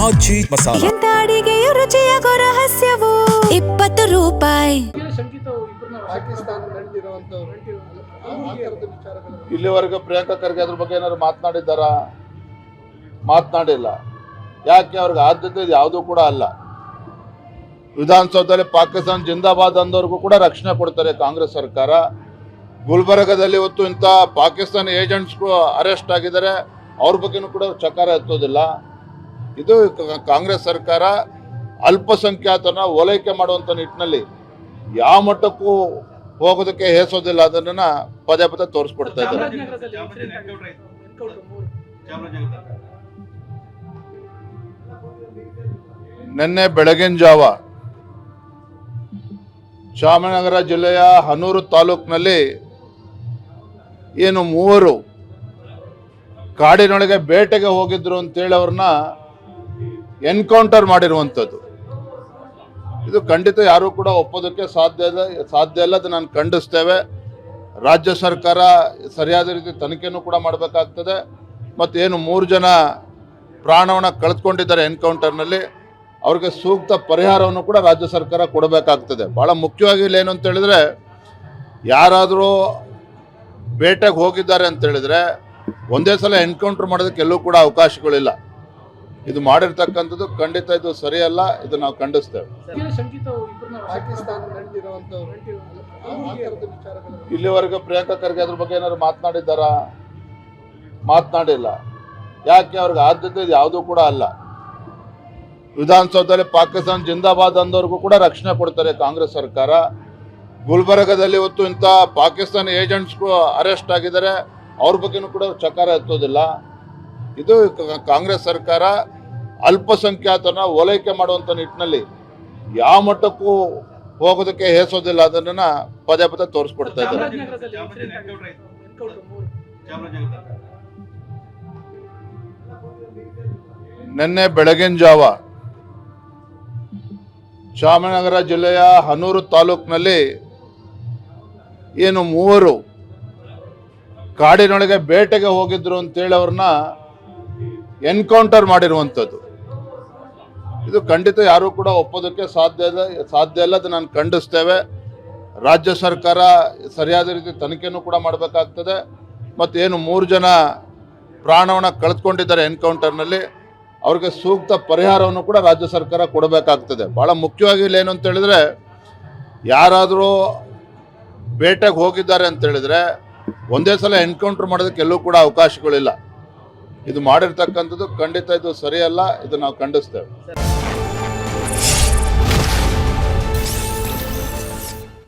ಆಚಿ ಮಸಾಲ. ಎಂತ ಅಡಿಗೆಯ ರುಚಿಯಾಗೋ ರಹಸ್ಯವು 20 ರೂಪಾಯಿ. ಇಲ್ಲಿವರೆಗೂ ಪ್ರಿಯಾಂಕಾ ಖರ್ಗೆ ಅದ್ರ ಬಗ್ಗೆ ಏನಾದ್ರು ಮಾತನಾಡಿದ್ದಾರಾ? ಮಾತನಾಡಿಲ್ಲ. ಯಾಕೆ? ಅವ್ರಿಗೆ ಆದ್ಯತೆ ಯಾವುದೂ ಕೂಡ ಅಲ್ಲ. ವಿಧಾನಸೌಧದಲ್ಲಿ ಪಾಕಿಸ್ತಾನ ಜಿಂದಾಬಾದ್ ಅಂದವ್ರಿಗೂ ಕೂಡ ರಕ್ಷಣೆ ಕೊಡ್ತಾರೆ ಕಾಂಗ್ರೆಸ್ ಸರ್ಕಾರ. ಗುಲ್ಬರ್ಗದಲ್ಲಿ ಇವತ್ತು ಇಂಥ ಪಾಕಿಸ್ತಾನಿ ಏಜೆಂಟ್ಸ್ಗೂ ಅರೆಸ್ಟ್ ಆಗಿದ್ದಾರೆ, ಅವ್ರ ಬಗ್ಗೆನೂ ಕೂಡ ಚಕಾರ ಎತ್ತೋದಿಲ್ಲ. ಇದು ಕಾಂಗ್ರೆಸ್ ಸರ್ಕಾರ ಅಲ್ಪಸಂಖ್ಯಾತರನ್ನ ಓಲೈಕೆ ಮಾಡುವಂಥ ನಿಟ್ಟಿನಲ್ಲಿ ಯಾವ ಮಟ್ಟಕ್ಕೂ ಹೋಗೋದಕ್ಕೆ ಹೇಸೋದಿಲ್ಲ. ಅದನ್ನ ಪದೇ ಪದೇ ತೋರಿಸ್ಕೊಡ್ತಾ ಇದ್ದಾರೆ. ನಿನ್ನೆ ಬೆಳಗಿನ ಜಾವ ಚಾಮರಾಜನಗರ ಜಿಲ್ಲೆಯ ಹನೂರು ತಾಲೂಕಿನಲ್ಲಿ ಏನು 3 ಕಾಡಿನೊಳಗೆ ಬೇಟೆಗೆ ಹೋಗಿದ್ರು ಅಂತೇಳಿ ಅವ್ರನ್ನ ಎನ್ಕೌಂಟರ್ ಮಾಡಿರುವಂಥದ್ದು. ಇದು ಖಂಡಿತ ಯಾರೂ ಕೂಡ ಒಪ್ಪೋದಕ್ಕೆ ಸಾಧ್ಯ ಇಲ್ಲ. ಅದು ನಾನು ಖಂಡಿಸ್ತೇವೆ. ರಾಜ್ಯ ಸರ್ಕಾರ ಸರಿಯಾದ ರೀತಿ ತನಿಖೆನೂ ಕೂಡ ಮಾಡಬೇಕಾಗ್ತದೆ. ಮತ್ತು ಏನು 3 ಜನ ಪ್ರಾಣವನ್ನು ಕಳೆದುಕೊಂಡಿದ್ದಾರೆ ಎನ್ಕೌಂಟರ್ನಲ್ಲಿ, ಅವ್ರಿಗೆ ಸೂಕ್ತ ಪರಿಹಾರವನ್ನು ಕೂಡ ರಾಜ್ಯ ಸರ್ಕಾರ ಕೊಡಬೇಕಾಗ್ತದೆ. ಭಾಳ ಮುಖ್ಯವಾಗಿ ಇಲ್ಲಿ ಏನು ಅಂತ ಹೇಳಿದ್ರೆ, ಯಾರಾದರೂ ಬೇಟೆಗೆ ಹೋಗಿದ್ದಾರೆ ಅಂತೇಳಿದರೆ ಒಂದೇ ಸಲ ಎನ್ಕೌಂಟರ್ ಮಾಡೋದಕ್ಕೆ ಎಲ್ಲೂ ಕೂಡ ಅವಕಾಶಗಳಿಲ್ಲ. ಇದು ಮಾಡಿರ್ತಕ್ಕಂಥದ್ದು ಖಂಡಿತ ಇದು ಸರಿಯಲ್ಲ. ಇದು ನಾವು ಖಂಡಿಸ್ತೇವೆ. ಇಲ್ಲಿವರೆಗೂ ಪ್ರಿಯಾಂಕಾ ಖರ್ಗೆ ಅದ್ರ ಬಗ್ಗೆ ಏನಾದ್ರು ಮಾತನಾಡಿದ್ದಾರಾ? ಮಾತನಾಡಿಲ್ಲ. ಯಾಕೆ? ಅವ್ರಿಗೆ ಆದ್ಯತೆ ಯಾವುದೂ ಕೂಡ ಅಲ್ಲ. ವಿಧಾನಸೌಧದಲ್ಲಿ ಪಾಕಿಸ್ತಾನ ಜಿಂದಾಬಾದ್ ಅಂದವ್ರಿಗೂ ಕೂಡ ರಕ್ಷಣೆ ಕೊಡ್ತಾರೆ ಕಾಂಗ್ರೆಸ್ ಸರ್ಕಾರ. ಗುಲ್ಬರ್ಗದಲ್ಲಿ ಇವತ್ತು ಇಂಥ ಪಾಕಿಸ್ತಾನಿ ಏಜೆಂಟ್ಸ್ಗೂ ಅರೆಸ್ಟ್ ಆಗಿದ್ದಾರೆ, ಅವ್ರ ಬಗ್ಗೆನೂ ಕೂಡ ಚಕಾರ ಎತ್ತೋದಿಲ್ಲ. ಇದು ಕಾಂಗ್ರೆಸ್ ಸರ್ಕಾರ ಅಲ್ಪಸಂಖ್ಯಾತರನ್ನ ಓಲೈಕೆ ಮಾಡುವಂಥ ನಿಟ್ಟಿನಲ್ಲಿ ಯಾವ ಮಟ್ಟಕ್ಕೂ ಹೋಗೋದಕ್ಕೆ ಹೇಸೋದಿಲ್ಲ. ಅದನ್ನ ಪದೇ ಪದೇ ತೋರಿಸ್ಕೊಡ್ತಾ ಇದ್ದಾರೆ. ನಿನ್ನೆ ಬೆಳಗಿನ ಜಾವ ಚಾಮರಾಜನಗರ ಜಿಲ್ಲೆಯ ಹನೂರು ತಾಲೂಕಿನಲ್ಲಿ ಏನು 3 ಕಾಡಿನೊಳಗೆ ಬೇಟೆಗೆ ಹೋಗಿದ್ರು ಅಂತೇಳಿ ಅವ್ರನ್ನ ಎನ್ಕೌಂಟರ್ ಮಾಡಿರುವಂಥದ್ದು. ಇದು ಖಂಡಿತ ಯಾರೂ ಕೂಡ ಒಪ್ಪೋದಕ್ಕೆ ಸಾಧ್ಯ ಇಲ್ಲ. ಅದು ನಾನು ಖಂಡಿಸ್ತೇವೆ. ರಾಜ್ಯ ಸರ್ಕಾರ ಸರಿಯಾದ ರೀತಿ ತನಿಖೆನೂ ಕೂಡ ಮಾಡಬೇಕಾಗ್ತದೆ. ಮತ್ತು ಏನು 3 ಜನ ಪ್ರಾಣವನ್ನು ಕಳೆದುಕೊಂಡಿದ್ದಾರೆ ಎನ್ಕೌಂಟರ್ನಲ್ಲಿ, ಅವ್ರಿಗೆ ಸೂಕ್ತ ಪರಿಹಾರವನ್ನು ಕೂಡ ರಾಜ್ಯ ಸರ್ಕಾರ ಕೊಡಬೇಕಾಗ್ತದೆ. ಭಾಳ ಮುಖ್ಯವಾಗಿ ಇಲ್ಲಿ ಏನು ಅಂತ ಹೇಳಿದ್ರೆ, ಯಾರಾದರೂ ಬೇಟೆಗೆ ಹೋಗಿದ್ದಾರೆ ಅಂತೇಳಿದರೆ ಒಂದೇ ಸಲ ಎನ್ಕೌಂಟರ್ ಮಾಡೋದಕ್ಕೆ ಎಲ್ಲೂ ಕೂಡ ಅವಕಾಶಗಳಿಲ್ಲ. ಇದು ಮಾಡಿರ್ತಕ್ಕಂಥದ್ದು ಖಂಡಿತ ಇದು ಸರಿಯಲ್ಲ. ಇದು ನಾವು ಖಂಡಿಸ್ತೇವೆ.